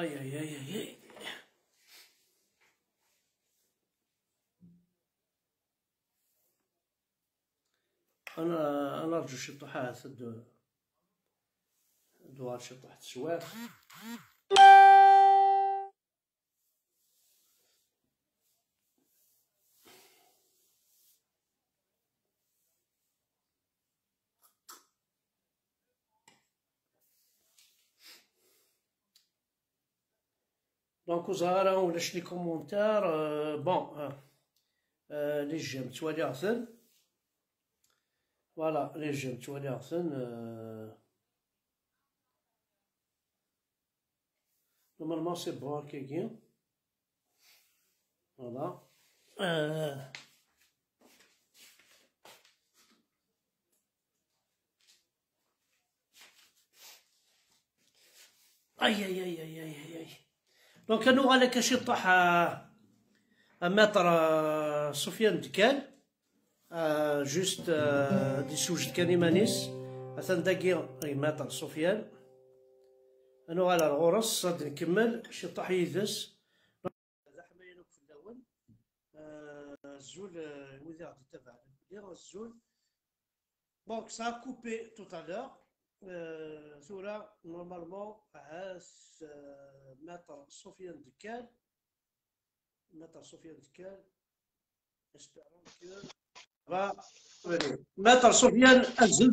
Aïe, aïe, aïe, aïe, aïe. أنا أرجو شي طحات دوار شي طحت سواف. دونك وزهرة ولا شني كومونتار بون لي جيم تواليغتن فوالا لي جيم تواليغتن نورمالمون سي بون هكاكي فوالا اي اي اي اي اي اي دونك كانوا على كاشي طاح متر سفيان دكال جوست دي سوجد كان يمانيس مثلا داكي متر سفيان انا على الغرس غادي نكمل شي طاح يدس هذا حماينك في الاول الزول الوداع تبع الزول دونك سا كوبي توتالور ثورة نورمالمون عاس متر سفيان دكال espérons que va venir. Maître Sofiane Azul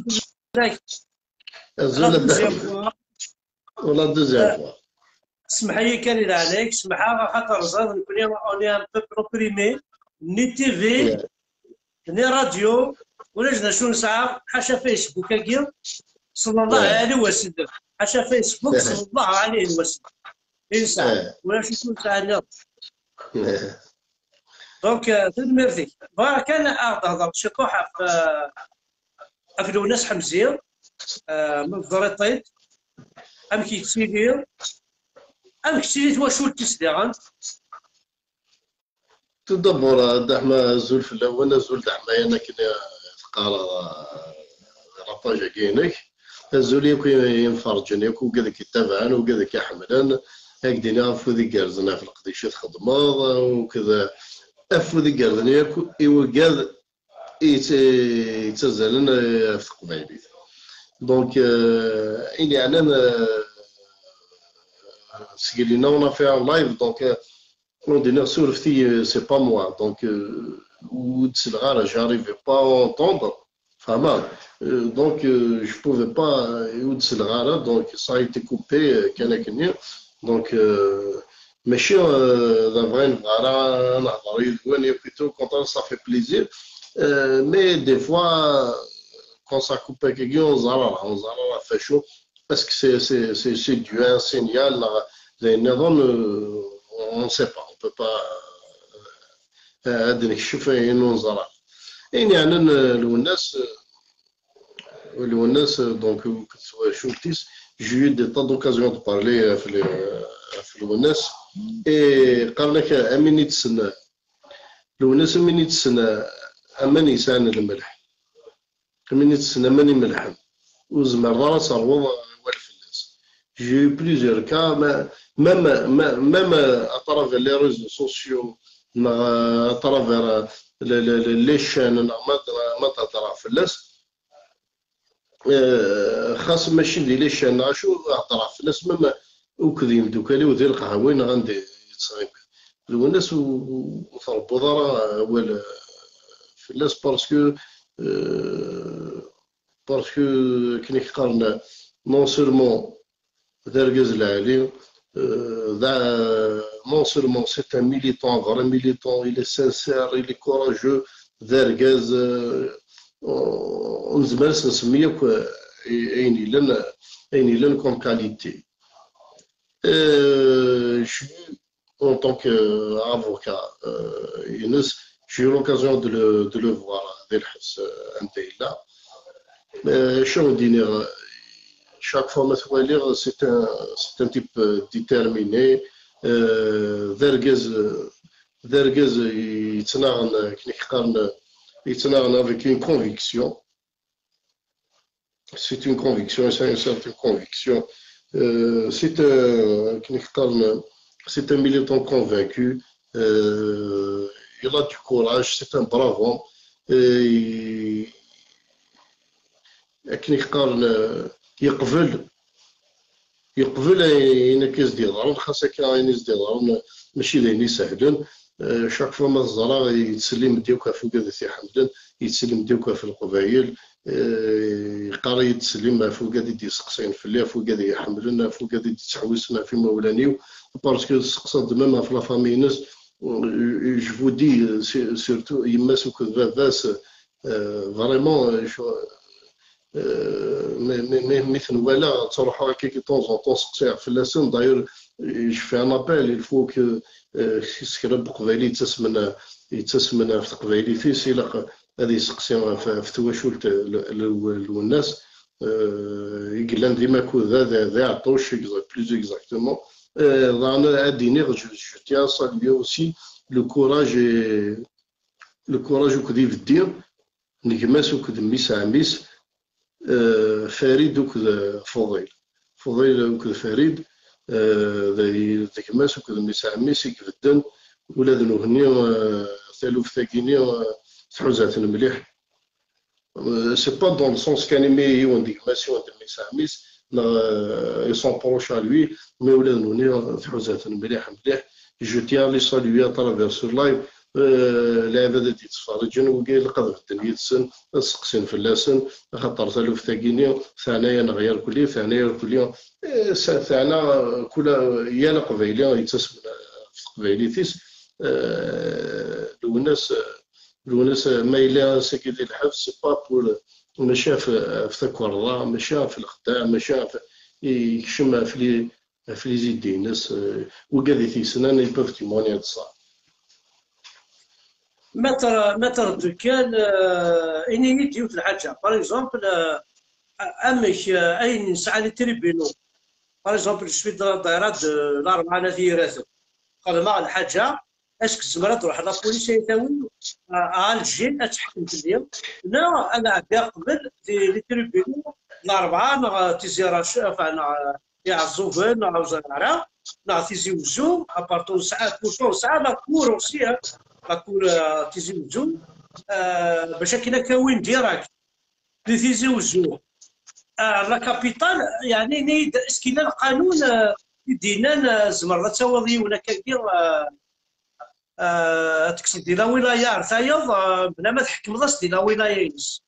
la deuxième fois. La deuxième fois. اسمح لي كان إذا عليك اسمحها خاطر زاد نكون اوني ان بو بروبريمي ني تي في ني راديو ولا جنا شو نسعى حاشا فيسبوك هاكي صلى الله عليه وسلم حاشا فيسبوك صلى الله عليه وسلم انسان ولا شو نسعى دونك تدمرتي بارك انا اهضر شي طوحه في الوناس حمزيه من الزريطيط ام كيتسيدير ام كيتسيدير واش تسديغان تدبر دعما زول في الاول زول دعما انا كنا تقرا راباجا كاينك الزول ينفرجن يكون كذا كيتابعن وكذا كيحملن هكذا نعرفو ذيك كارزنا في القضيه تخدمه وكذا أفو ذي قردن يوقاد يتزالن في القبايلي دونك إني أنا سكيلينا ونا فيها لايف دونك اون دينيغ سولفتي سي با موا دونك وتسلغا جاريفي با اونتوندر فهمت دونك جو بوفي با وتسلغا دونك سا ايتي كوبي كان كني دونك ماشي دابغي نهضر نهضر يدواني بليتو كونطون سا في بليزير مي دي فوا كون سا كوبي كيكي ونزرر فاشو باسكو سي دو ان سينيال لان نظن اون سي با اون بو با هاد نكشف ونزرر يعني الوناس دونك شوفتيس j'ai eu des tas d'occasions de parler في الوناس قال لك امني تسنى الوناس امني تسنى اماني سان الملح امني تسنى اماني ملحم وزمر راس الوضع والفلاس جي بليزيور كا مام اترافير لي ريزو سوسيو اترافير لي شان ما تهضر فلاس خاص ماشي ديال لي شان شو هضر فلاس مام وكذيم دوكالي وذي القهوين غندي يتصايب الوناس وتربو ضرا ولا فلاس باسكو كني قارنا نون سولمون داركاز العالي نون سولمون سي ان ميليتون غرا ميليتون إلي سانسير إلي كوراجو داركاز ونزمر نسميك أين لن كوم كاليتي je suis en tant qu'avocat, j'ai eu l'occasion de le voir chaque fois c'est un type déterminé ذرقز يتناغن avec une conviction c'est une conviction c'est une certaine conviction C'est un militant convaincu. Il a du courage, c'est un brave homme. كي يقارن يقبل ينكز ديالهم خاصة كاين ديالهم ماشي داين سهلين شاك فوا ما الزرا يتسلم ديوكا في وكاد سي حمدان يتسلم ديوكا في القبايل يقرا يتسلم في وكاد يدي سقسين في الليل في وكاد يحملنا في وكاد يتحوسنا في مولانيو باسكو سقسا ميم في لا فامي ناس جو فو دي سيرتو يماس وكاد باباس فريمون مثل ولا تروح هكاك طون طون سقسيع في اللسان داير في ان ابل الفو كو يسكرب قبايلي يتسمن في قبايلي في سيلق هذه سقسي في تواشلت الناس يقلان ديما كذا ذا عطوش بلوز اكزاكتومون رانا اديني جو تيان سالي اوسي لو كوراج وكدي في الدين نكماس وكد ميس عميس فريد وكذا فضيل وكذا فريد ذاك ماس وكذا ميسا عميس يكفدن ولاد نوهني ثالوف ثاكيني تحوزات مليح سي با دون سونس كان يمي ونديك ماسي وند ميسا عميس يسون بروش ا لوي مي ولاد نوهني تحوزات مليح جو تيان لي سالوي اترافير سور لايف العباد اللي تتفرجن وكاين القذف الدنيا تسن سقسين في اللسن خاطر ثالوف ثاكيني ثانيا نغير كلي ثانيا كلي ثانا كل يانا قبيلي يتسمى في قبيليتيس الناس ما إلا ساكي ديال الحبس سي با بور ماشي في الكورة ماشي في الخدام ماشي يكشم في لي زيد ديال الناس وكادي تيسنان يبوف تيموني هاد الصح متر دكان اني ديوت الحاجه باغ اكزومبل امك اين نسعى لي تريبينو باغ اكزومبل سويت دايرات الاربعه نذيرات قال ما الحاجه اسك الزمره تروح لابوليس يتاوي الجين اتحكم في اليوم لا انا عبي قبل لي تريبينو الاربعه تيزيرا فانا يعزوفن نعاوزها نعطي وزو ابارتون ساعات كل ساعه لا كور اوسي كور تيزي وزو باش كاين كاوين ديراكت اللي تيزي وزو لا كابيتال يعني نيد اسكينا القانون يدينا زمر تاوضي ولا كاين تكسب ديال ولايه عرفايض بلا ما تحكم راس ديال ولايه ينس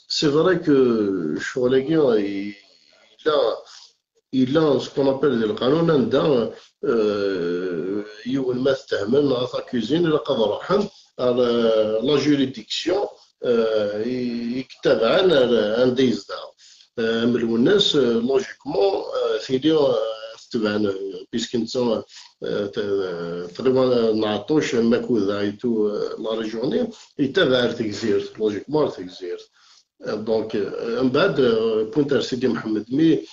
سي فري كو شغلكي إلا سكون أبل ديال القانون عندها يول ما تهمل غا كوزين إلا قد روحن لا جوريديكسيون يكتب عن ديزدا ملو الناس لوجيكمون ثيلي تبعنا بيسكن نتا تقريبا نعطوش ماكوذا عيتو لا ريجوني يتابع تكزير لوجيكمون تكزير دونك من بعد بوينتر سيدي محمد مي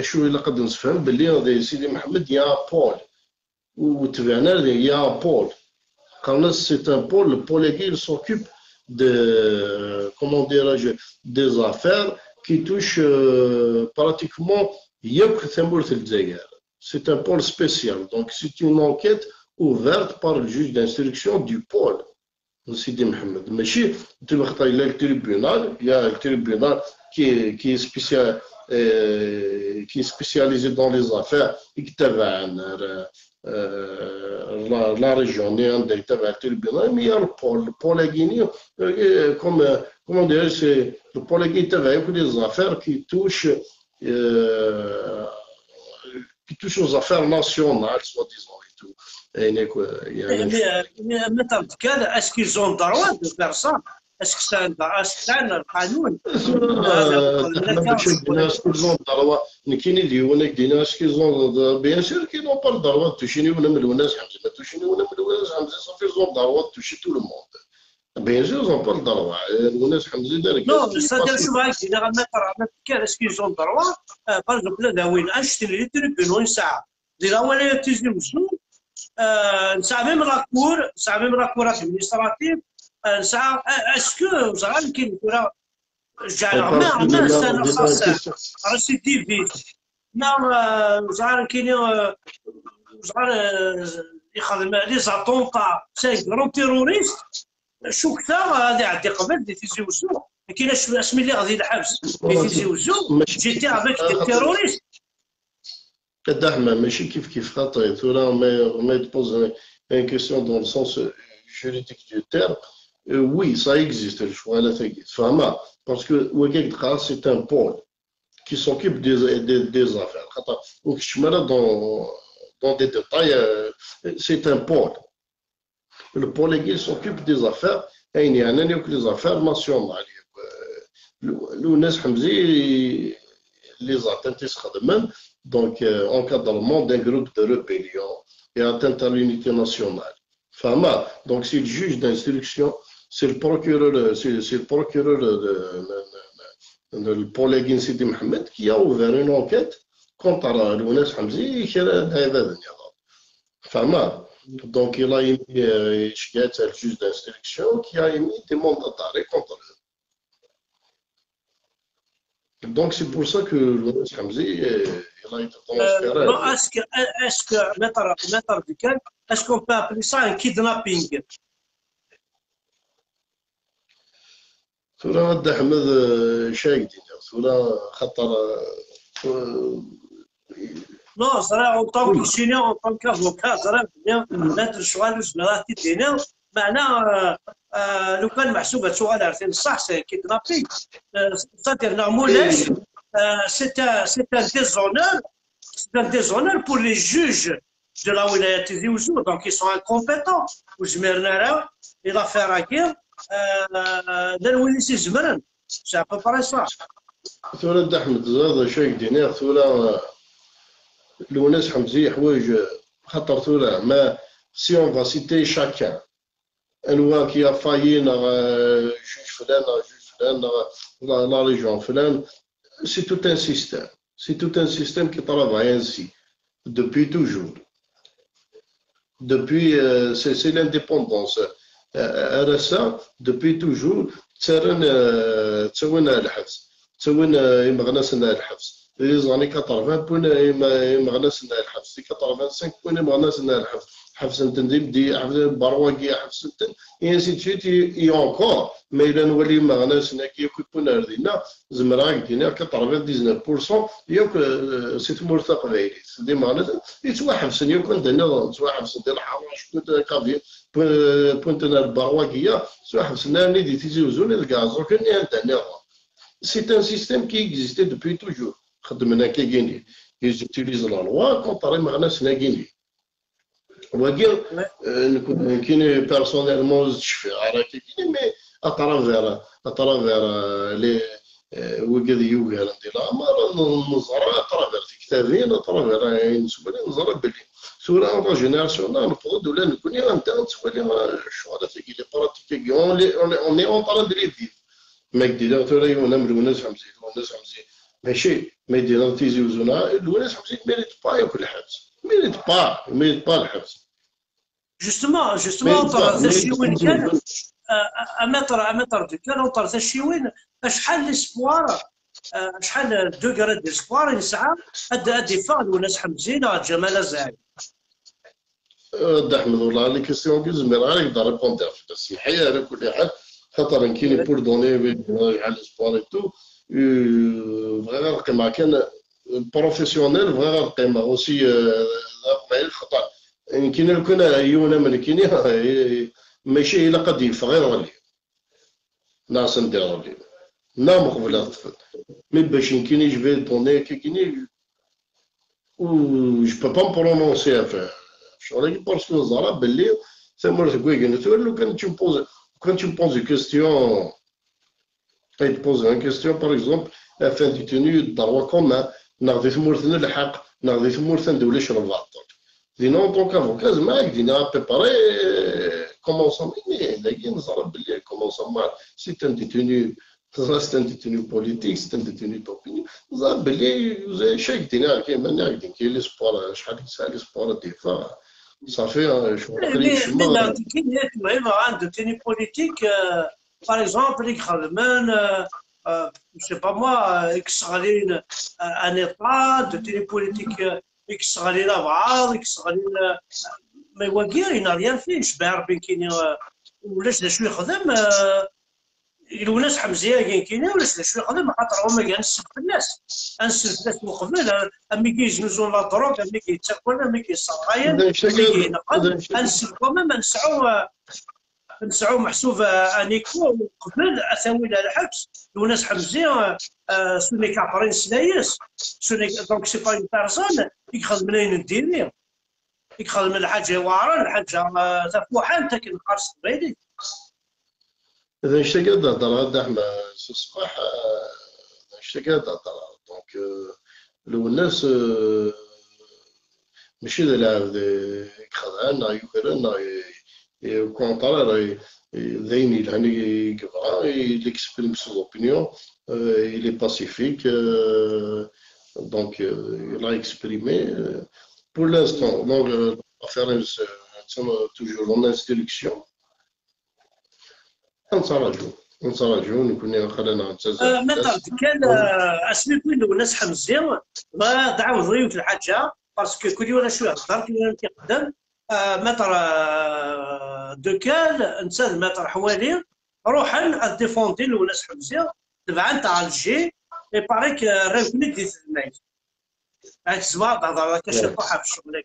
شو إلا قد نفهم باللي سيدي محمد يا بول وتبعنا يا بول قالنا سي ان بول le pôle il s'occupe de comment dirais-je des affaires qui touchent pratiquement ياك ثمورة الجزائر. C'est un pôle spécial, donc c'est une enquête ouverte par le juge d'instruction du pôle Sidi Mohamed. ماشي تبغى خطا إلا التريبيونال يا التريبيونال qui est spécialisé dans les affaires يتبع la région يتبع التريبيونال mais il y a le pôle guinéen comment dire c'est le pôle guinéen يتبع les affaires qui touchent aux affaires nationales soi-disant et tout. مثلا كان اسكي زون دروا دو بيرسون اسكو سان القانون باش الناس كل زون دروا كاين اللي هو دينا اسكي زون بيان سور كي نو بار دروا توشيني ولا من الناس حمزه ما توشيني ولا من الناس حمزه صافي زون دروا توشي تو لو موند بيان سور زون بار دروا الناس حمزه دارك نو سادير شو معاك دينا غنقرا كان اسكي زون دروا باغ اكزومبل لا وين اشتري لي تريبيون ساعه دير ولا تيجي مسلم نسعى ميم لاكور ادمينستراتيف نسعى اسكو زعما كاين كره ما سنة خاصة ريسيديفيست زعر كاينين زعر يخدم لي زاتونطا سي كرون تيروريست شو كثر هذا عندي قبل دي تيزي وزو ما كايناش اسمي اللي غادي الحبس دي تيزي وزو جيتي افيك دي تيروريست كدحمة ماشي كيف خاطر ثورا ما تبوز une question dans le sens juridique du terme. Oui, ça existe, le choix là, parce que c'est un pôle qui s'occupe des affaires. Donc, je me dans des détails, c'est un pôle. Le pôle qui s'occupe des affaires, et il y a les affaires nationales. Les atteintes donc encadrement d'un groupe de rébellion et atteinte à l'unité nationale. Donc c'est le juge d'instruction, c'est le procureur, de Pauline Sidi Mohamed qui a ouvert une enquête contre Lounes Hamzi qui donc il a émis le juge d'instruction qui a émis des mandats d'arrêt contre eux. Donc c'est pour ça que Lounes Hamzi il a été transféré. Est-ce que maître Ducal, est-ce qu'on peut appeler ça un kidnapping? ثورة ود أحمد شايدين ثورة خطر Non, صراحة en tant que chinois, en tant qu'avocat, صراحة ماتر الشغل وزميلاتي دينا معناه لو كان محسوبة سؤال عرفتي الصح سي كيدنابينغ c'est-à-dire نعمولاش c'est un déshonneur pour les juges de la wilaya Tizi Ouzou, donc ils sont incompétents. وزميرنا إلى فراكير c'est à peu près ça. ثورة أحمد زاد شيء دينار ثورة لوناس حمزي حوايج خاطر ثورة ما si on va citer chacun أنواع qui a failli juge فلان la région فلان c'est tout un système qui travaille ainsi depuis toujours depuis c'est l'indépendance RSA depuis toujours تسوينا الحبس تسوينا مغناسنا الحبس les années 80 بونا مغناسنا الحبس 85 بونا مغناسنا الحبس حبس التنظيم دي حبس برواقي حبس التن ainsi de suite et encore mais إلا نولي مغناسنا كي يكون ردينا زمراك دينا 99% ياك سيت مرتق غيري دي مغناسنا يتوحبسن يكون دنا توحبسن ديال الحراش كنت كافي بوينتنا البرواقية توحبسنا ني تيزي وزون الغاز وكان عندنا c'est un système qui existait depuis toujours. Ils utilisent la loi contre les marnas nagini. Qui personnellement je fais mais à travers les وجد يوجد عندنا أمر نظرة ترى كتابين ترى نسولي نظرة بلي سورة أنت جينيراسيون نفضل ولا نكون أنت نسولي شو هذا تيجي لي براتيكي on est en train de les vivre ما قدينا ترى يونام لوناس حمزي ماشي ما يدير تيزي وزنا لوناس حمزي ميريت با ياكل الحبس ميريت با الحبس جوستومون طرا الشيوين كان امتر كان طرا الشيوين شحال ليسبوار شحال دوغري ديسبوار يسعى الدفاع لوناس حمزينا جمال الزاهي احمد والله لي كيسيون كي زمير عليك دار ريبوندير في الصحيه على كل حال خاطر كاين بور دوني على السبور اي تو فغير القيمه كان بروفيسيونيل فغير القيمه اوسي خطا كاين لو كان يونا من كاين ماشي الا قد يفغير غلي ناس نديرو لي نام قبل الطفل مي باش يمكن يجبد دوني كاين و جو با با برونونسي افير شغل باسكو زرا باللي ثمر كويكن لو كان تشوبوز quand tu me poses une question, quand tu poses une question, par exemple, afin de tenir droit commun, نقضي ثمورتنا الحق نقضي ثمورتنا ندولي شرب العطر. دينا en tant qu'avocat زعما دينا بريباري comment ça mais نزرب باللي comment ça marche. C'est un détenu politique, c'est un détenu d'opinion. نزرب باللي شي دينا كيما نعرف كاين لي سبور شحال يسال لي سبور الدفاع. Ça fait un choix. عنده تيني بوليتيك باغ اكزومبل يخدمن je sais pas moi, يكسر ان ايطا دو تيليبوليتيك يكسر علينا بعض يكسر علينا ما يواقع ينا ريال فيه شبه ربي كاين ولاش دا شو يخدم الناس حمزيه كاين ولاش دا شو يخدم خاطر هما كاع نسب الناس نسب الناس من قبل امي كيجنزون لا دروك امي كيتاكل امي كيصراين امي كينقل نسب كمان ما نسعو محسوب انيكو قبل اساوي الحبس وناس حمزيه سوني كعبرين سلايس سوني دونك سي با اون بيرسون يخدم منين نديري يخدم من الحاجه واعره الحاجه تفوحه انت كنقرص بعيدي اذا اشتقت هضر هذا احنا الصباح اشتقت هضر دونك لو الناس ماشي اللي يخدعنا يوكلنا au contraire, il exprime son opinion, il est pacifique, donc il a exprimé. Pour l'instant, donc, toujours en instruction. On s'arrange, nous connaissons مثلا كان اسمي كل الناس حمزين ما دعوا ضريو في الحاجه باسكو كل يوم شويه هضر كل يوم كيقدم متر دوكال انسان متر حوالي روحا ديفوندي الناس حمزيه تبعا تاع الجي اي باريك راه كنت ديت الناس هاك الزباط هضر كاش طاحه في الشغل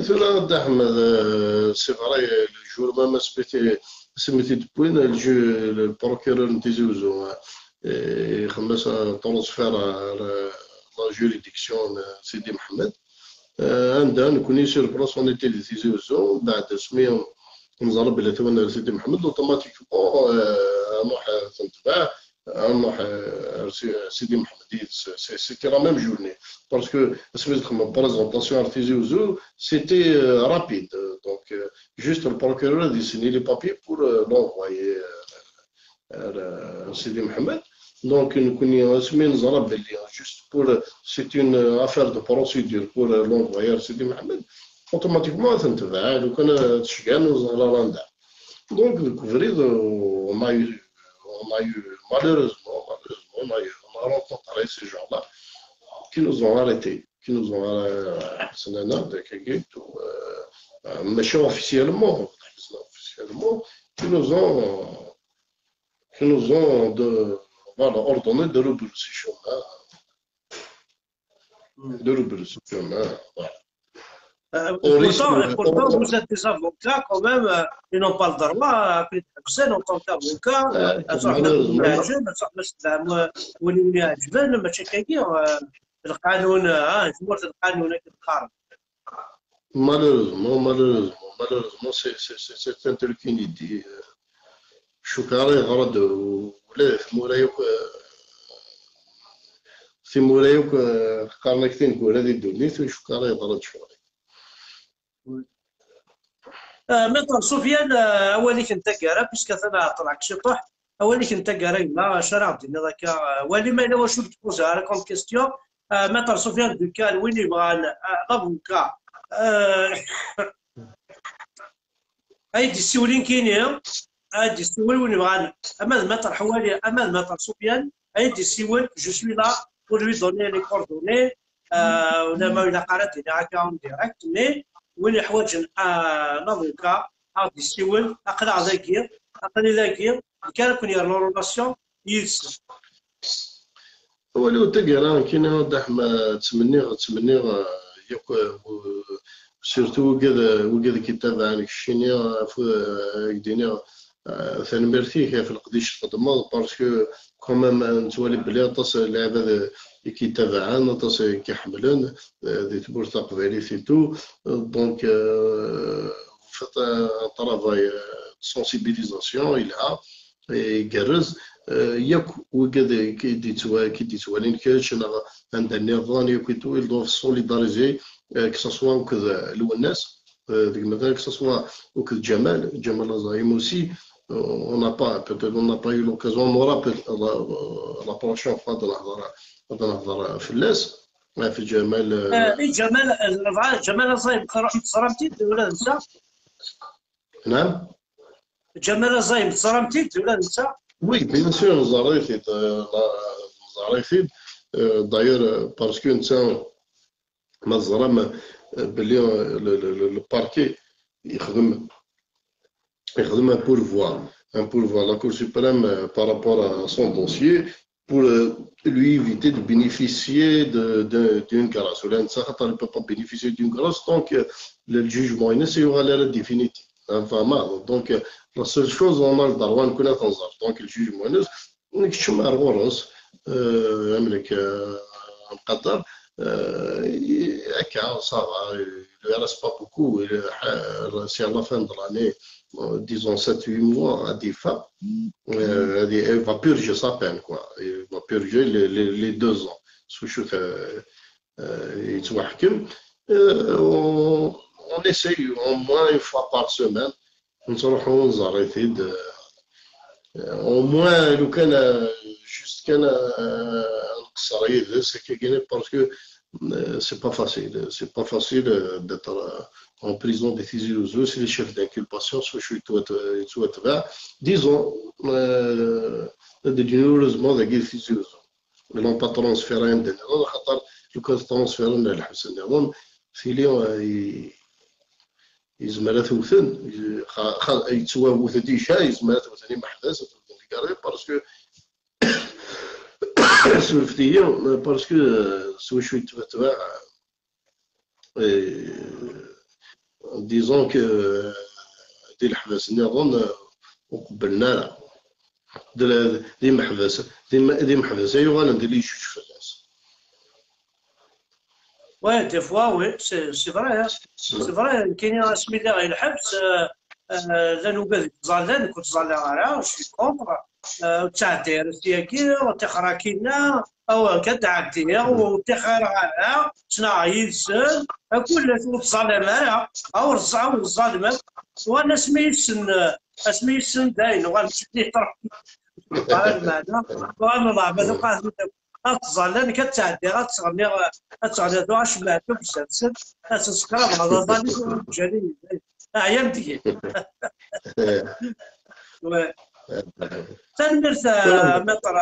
ثلاثة أحمد سي فري الجور ما سميتي دبوين البروكيرور نتيزوزو خمس ترونسفير لا جوريديكسيون سيدي محمد عندها نكوني سير بلاص اون ايتي ديزيوزو بعد سميه نزرب بلي ثمن سيدي محمد اوتوماتيكمون نروح تنتبع نروح سيدي محمد سيتي لا ميم جورني باسكو سميت خدمه بريزونطاسيون ارتيزيوزو سيتي رابيد دونك جوست البروكورور دي سيني لي بابي بور لونفوايي سيدي محمد Donc, nous avons juste pour, c'est une affaire de procédure pour l'envoyeur Sidi Mohamed, automatiquement, nous allons donc, on a eu malheureusement, on a rencontré ces gens-là qui nous ont arrêtés, méchants officiellement, qui nous ont voilà, ordonné de repousser le chemin. Pourtant, vous êtes des avocats quand même, ils n'ont pas le droit à appeler personne en tant qu'avocat. Malheureusement, c'est un truc inédit. شكرا غرض ولا في مولايوك قارنا كثير نقول هذه الدنيا شكرا غرض شوي مثلا سفيان اوليك انت كارا باسكو انا طلعت شطح اوليك انت كارا لا شراب دينا ذاك ولي ما واش تبوز على كونت كيستيون مثلا سفيان دوكال وين يبغى افوكا هايدي السولين كاينين هادي السول وين يبغى اما المطر حوالي اما المطر سفيان هادي السول جو سوي لا pour lui donner les coordonnées ولا ما الى قرات الى هكا ديريكت مي وين يحوج لافوكا هادي السول اقرا ذاكير كان يكون يرنو رولاسيون يلس هو اللي تقرا كاين واضح ما تمني ياك سيرتو وكذا كيتابع عنك الشينيا يدينا ثاني مرتي في القديش الخدمه باسكو كومام نتولي بلي طاس اللعبه كيتابعان طاس كيحملن دي تبورتا قبالي فيتو دونك فات طرافاي سونسيبيليزاسيون يلها يقرز ياك وكذا كيديتوالين كاش عند النظام يكيتو يدوف سوليداريزي كسوا وكذا الناس ديك مثلا كسوا وكذا جمال الزايم اوسي on n'a pas eu l'occasion, on me rappelle la prochaine fois de la فلاس في جمال جمال الزايم تصرمتي ولا انت؟ نعم جمال الزايم تصرمتي ولا انت؟ Oui, bien sûr, nous arrêtons. D'ailleurs, parce que nous avons le parquet, il un pourvoi. La Cour suprême par rapport à son dossier pour lui éviter de bénéficier d'une grâce. Il ne peut pas bénéficier d'une grâce tant que le jugement est aura l'air définitif. Donc, la seule chose, on a le droit de connaître donc le jugement est نكتشم الغرس أملك القطر هكا صافا il ne reste pas beaucoup c'est à la fin de l'année disons 7-8 mois à des fins elle va purger sa peine quoi il va purger les 2 ans سوف يتوحكم on essaye au moins une fois par semaine نروحوا نزاريتي au moins لو كان juste كان نقصر يدس كاين parce que c'est pas facile d'être en prison décisionneuse si les chefs d'inculpation soit disons heureusement de décisionneuse لو pas transférer عندنا خاطر لو كان transférer للحبس النظام في لي يزمر ثوثن يتسواوث ديجا يزمر ثوثني محدث ثوثني باسكو سولفتي باسكو سوي شويه تبع ديزون كو دي الحبس النظام وقبلنا دي محبس دي محبس يغال ندير لي جوج فلاس Ouais, des fois, oui, c'est vrai. Hein. C'est vrai, كاين اسميتها غير الحبس لانه قال تظلن كنت تظلن على شي كونتر تعدير ديالكي وتخراكينا او كتعدي وتخرا على صناعي السن كل تظلم على او رزع الظالم وانا سميتسن داين وغنمشي طرح المعنى وانا لعبه قاعد غتظلن كتعدي غتغني دو اش معتو بزاف تسكر هذا ظالم جاني عيان ديال تنمرت مطر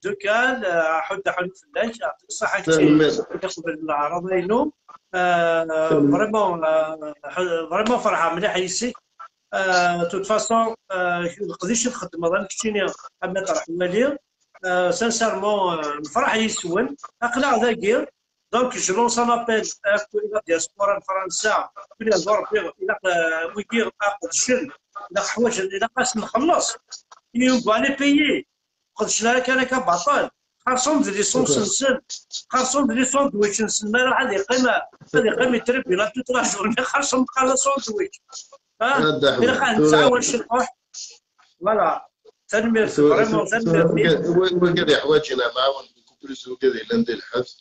دوكال حد حلو في الليل يعطيك الصحة كثير يقبل العرضين فريمون فرحة مليح يسي توت فاسون نقدرش نخدم هذا كثير مطر حوالي سانسيرمون نفرح يسون اقنع ذاكير دونك جو لونس ان ابيل الى دياسبورا فرنسا الى الغرب الى ويكير اخذ الشن الى حوايج الى قاس نخلص يبغى لي بيي قدش لا كان كبطل خاصهم لي سونسن خاصهم لي ساندويتش نسمى راه هذه قيمه تربي لا تطلع جورني خاصهم بقى ساندويتش الى قاعد نتعاون شي روح فوالا تنمير فريمون تنمير وكذا حوايجنا معاون بلوس وكذا لاندي الحبس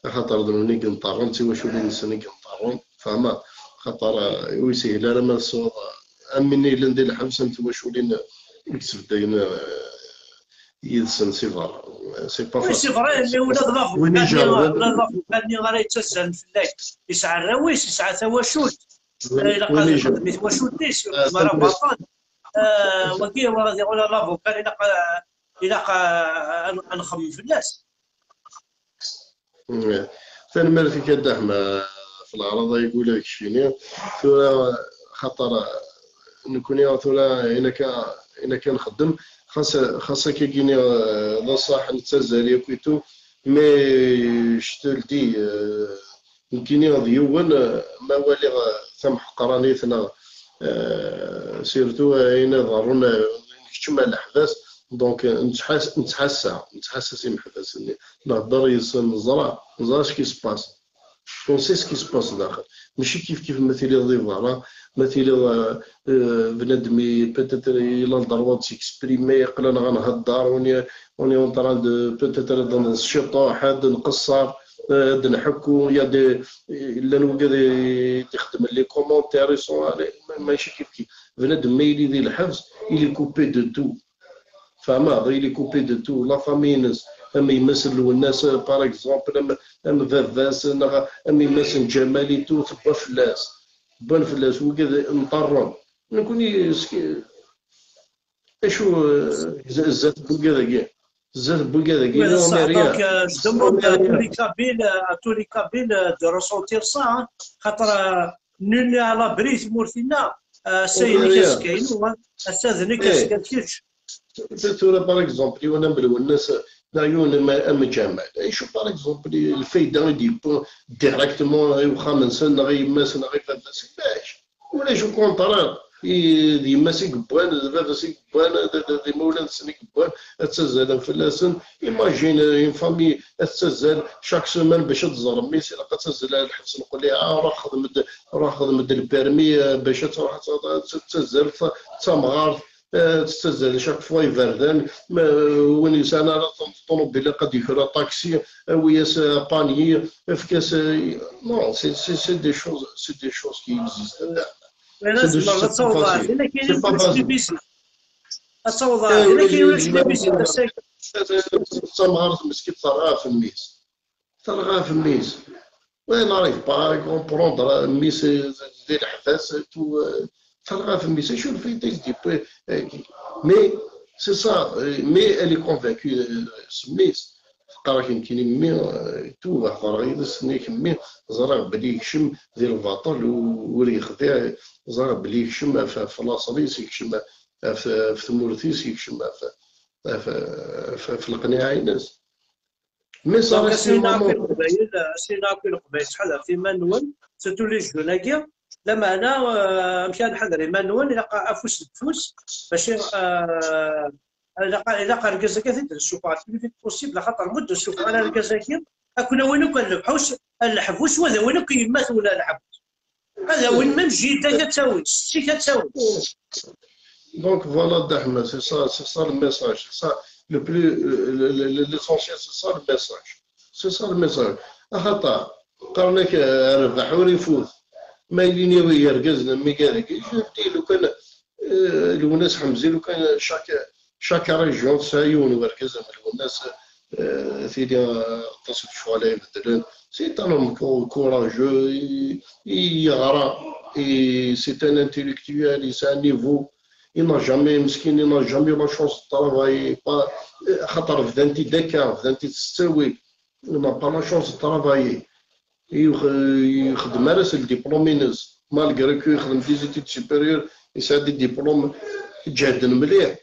خاطر ضروني كنطارون تي واش ولي نسني كنطارون فما خاطر ويسهل انا ما صوت امني لاندي الحبس انت واش ولي نكسب داين يدسن سيفار سي با فاسيل سي فري مي ولا ضافو كاني غادي يتسهل فلاك يسعى الراويس يسعى تواشوت الا قال خدمي تواشوتيش مرة بطل وكيل غادي يقول لافوكا الى نخمم في الناس ثاني مال في كدحمة في العرض يقول لك شيني ثورة خطر نكوني ثورة إنا كنخدم خاصة كيجيني نصح نتسازل ياكويتو مي شتلتي يمكنني ضيوان ما والي ثم حقرانيتنا سيرتو هنا ضرونا نكتشم على الأحداث دونك نتحسس محدث نهضر يسن نزرع اش كي سباس اون سي سكي سباس داخل ماشي كيف مثلا ضيفارا مثلا بنادمي بيتيتر الى الضروات سيكسبريمي يقول انا غنهضر وني اون طران دو بيتيتر دون الشطو حد نقصر نحكو يا دي الا نوقع تخدم لي كومونتير يسون ماشي كيف بنادم ما يلي ذي الحبس يلي كوبي دو تو فما il est coupé de tout la famille اما يمثل الناس باغ اكزومبل اما فافاس اما يمثل جمالي تو تبا فلاس بان فلاس وكذا نطرم نكون زات بوكا زاد بوكا Oui, ça. Donc, نورماليا je demande à tous les Kabyles de ressentir ça. Hein. Nul n'est à l'abri de Mourtina. C'est une casquette. C'est une casquette. تورا باغ اكزومبل وانا نبلو الناس العيون اما جامع يشوف باغ اكزومبل الفايده ديبون ديريكتومون غي وخا منسن غي ماسن غي فاسي باش ولا جو كونطرار دي ماسي كبوان فاسي كبوان دي مولان سني كبوان تسزل فلاسن ايماجين اون فامي تسزل شاك سيمان باش تزور ميسي لا تسزل على الحبس نقول لها راه خدم البيرمي باش تروح تسزل تمغار تستزل شاك فوا يفردان وين يسانا الطوموبيل قد يكرا طاكسي وياس بانيي فكاس نو سي دي شوز كي اكزيست لازم تصوضها الا كاين واش بيسي تصوضها الا كاين واش بيسي تمغار مسكين طرغا في الميس وين نعرف با كومبروندر الميس ديال الحفاس تلقى في الميس شو الفيتيس دي مي سي سا مي elle est convaincue سميس قرا كاين مي تو خرا سنيك مي زرع بلي يكشم ديال الباطل ولا يخدع زرع بلي يكشم في لاصريس يكشم في ثمورثيس يكشم في القناع الناس مي صار سينا في القبائل شحال في مانوال سيتو لي جوناكيا لما انا مشى نحضر مانوال الى افوس بفوس باش الى قال الكازاكي تدير السوق في بوسيبل خاطر مده السوق على الكازاكي كنا وين كنلبحوش الحبوس وهذا وين كيمات ولا الحبوس هذا وين ما جيده كتساوي شتي كتساوي دونك فوالا دحمه سي سا الميساج سي سا لو بلو ليسونسيال سي سا الميساج خاطر قالك ربح وريفوت ما يليني ويركزنا مي كذاك شفتي لو كان الناس حمزي لو كان شاك ريجيون سايون وركزنا الناس ثاني تصف شوالي مثلا سي ان كوراجو يغرى سي ان انتيليكتويال سي ان نيفو il n'a jamais مسكين il n'a jamais la chance de travailler pas خاطر فدانتي داكا فدانتي تستوي il n'a pas la chance de travailler يخدم راسل ديبلومينز مالغري كو يخدم دي زيتيد سوبيريور يسعد دي ديبلوم جاهدن مليح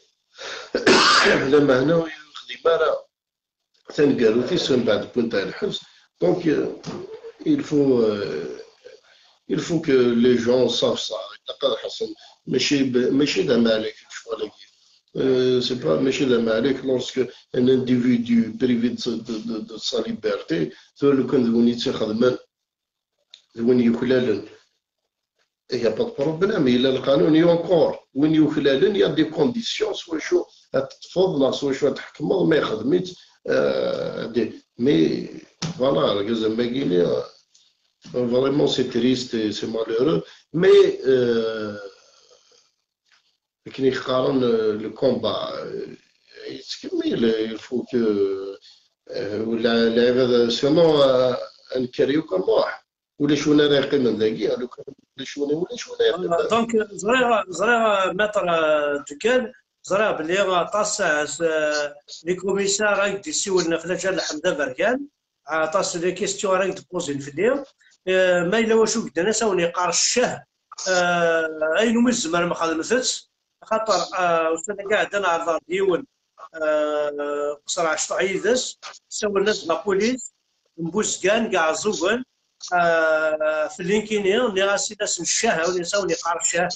لما هنا يخدم راه تنقالو تيسن بعد بوين تاع الحبس دونك il faut que les gens savent ça لقد حسن ماشي دام عليك شغل c'est pas ماشي دام عليك lorsque un individu privé de sa liberté لو كان ذوني تخدم ذوني يكلالن il y a pas de problème il a القانون ينكور وين يكلالن يا دي كونديسيون سوا شو تفضل سوا شو تحكموا ما يخدميت مي فوالا لازم باقيني vraiment c'est triste et c'est malheureux mais كي يقارن لو كومبا يتكمل il faut que ولا العباد سينو نكريو كنروح ولا شونا رايقين من ذاكي ولا شونا دونك زريغ متر دكان زريغ بلي طاس لي كوميسار راك يسولنا في لجان حمده بركان طاس لي كيستيون راك تبوزين في اليوم ما الا واش قدنا ساوني قار الشه اين من الزمان ما خدمتش خاطر استاذ قاعد انا على ديون قصر 10 عيدس سوى الناس لابوليس مبوزكان كاع زوغن في اللينكيني اللي غاسي ناس الشاه واللي ساوني قار الشاه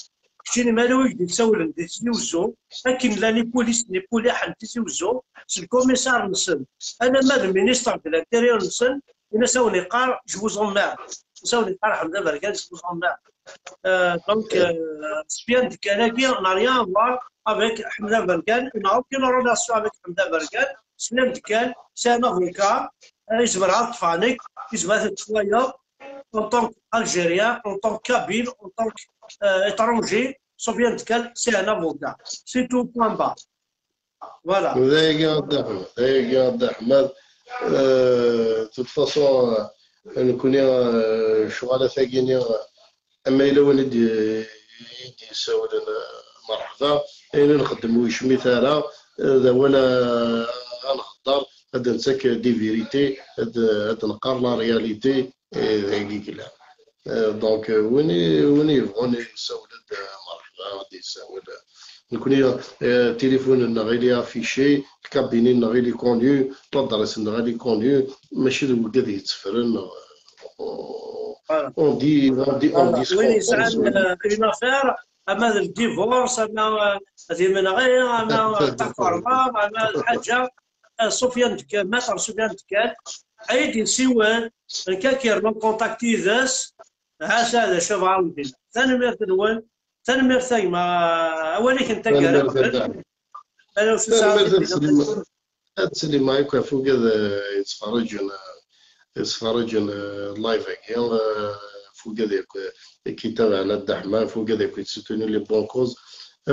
كشتيني مالو يجي تسول ندي تيوزو لكن لا لي بوليس ني بولي حد تيوزو سي الكوميسار نسن انا ما المينيستر دو الانتيريور نسن انا ساوني قار جوزون مع ساوني قار حمد بركان جوزون مع دونك سبيان دي كالاكي n'a rien à voir avec Hamda Barkan on n'a aucune relation avec Hamda Barkan سبيان دكان c'est un avocat يجبر على طفانك يجبر تشويه en tant qu'Algérien, en tant qu'Kabyle, en tant qu'étranger, Sofiane Dikal, c'est un avocat. C'est tout, point bas. Voilà. De toute façon, on connaît شغالة ثقيلة أما إلا ولد يدي يساول مرحبا اين نخدم ويش مثالا هذا ولا نهضر هاد نسك دي فيريتي هاد نقار لا رياليتي هكيك لا دونك وين يبغون يساول مرحبا غادي يساول نكون التليفون غير لي افيشي الكابيني غير لي كونيو لادريس غير لي كونيو ماشي ذوك قاعد يتفرن اون دي وين يسعى سكون اون افير اما الديفورس اما هذه من غير اما تاكورما اما الحاجه سفيان دكال مات سفيان دكال عيد يسيوان كان كيرمون كونتاكتي ذاس عاش هذا شوف عاودي ثاني ميرت نوان ثاني ميرت ثايما اوليك انت كان قبل انا وش ساعه تسلي معاك فوق هذا يتفرج اللايف هكا فوق هذاك كيتابعنا الدحمه فوق هذاك يتسوتوني لي بون كوز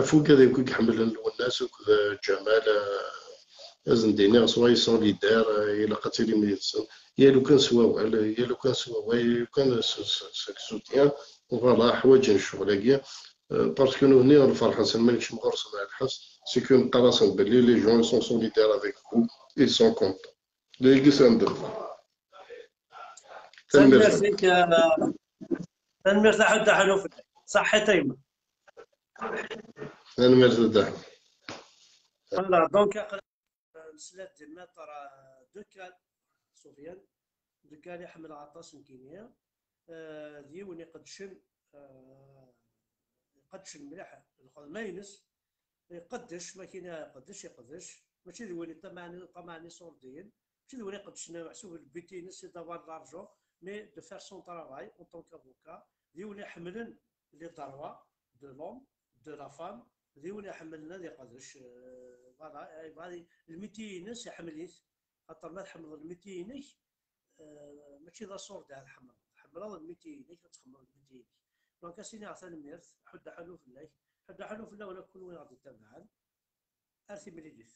فوق هذاك يحمل الناس وكذا جمال لازم دينا سواي سوليدار الى قتلي ميدسن يا لو كان سوا يا لو كان سوا يا لو كان سوتيان فوالا حوايج الشغل هكا باسكو نو هنا الفرحه مانيش مغرس مع الحس سي كو نبقى راسك بلي لي جون سون سوليدار افيك فو اي سون كونتون لي ساندر تنمير فيك تنمير حتى حلو في صحي تيمه تنمير تدعم فوالا دونك نسلات متر دكال سفيان دكال يحمل عطاس مكينيا ديوني قدشن يقدش مليح الماينس يقدش ما كاين يقدش ماشي ذوين طمعني صوردين ماشي ذوين يقدش محسوب البيتينس سي دافوار لارجون مي دو فير سون طرافاي اون طون كافوكا ديوني يحملن لي دروا دو لوم دو لا فام ديوني يحملنا لي قدش فوالا هذه الميتينس يحمليت خاطر ما تحمل الميتينك ماشي ذا صور تاع الحمل حمل الميتينك تخمر الميتينك دونك اسيني عطاني ميرث حد حلو في الله حد حلو في الله ولا كل وين غادي تبعان ارثي مليديث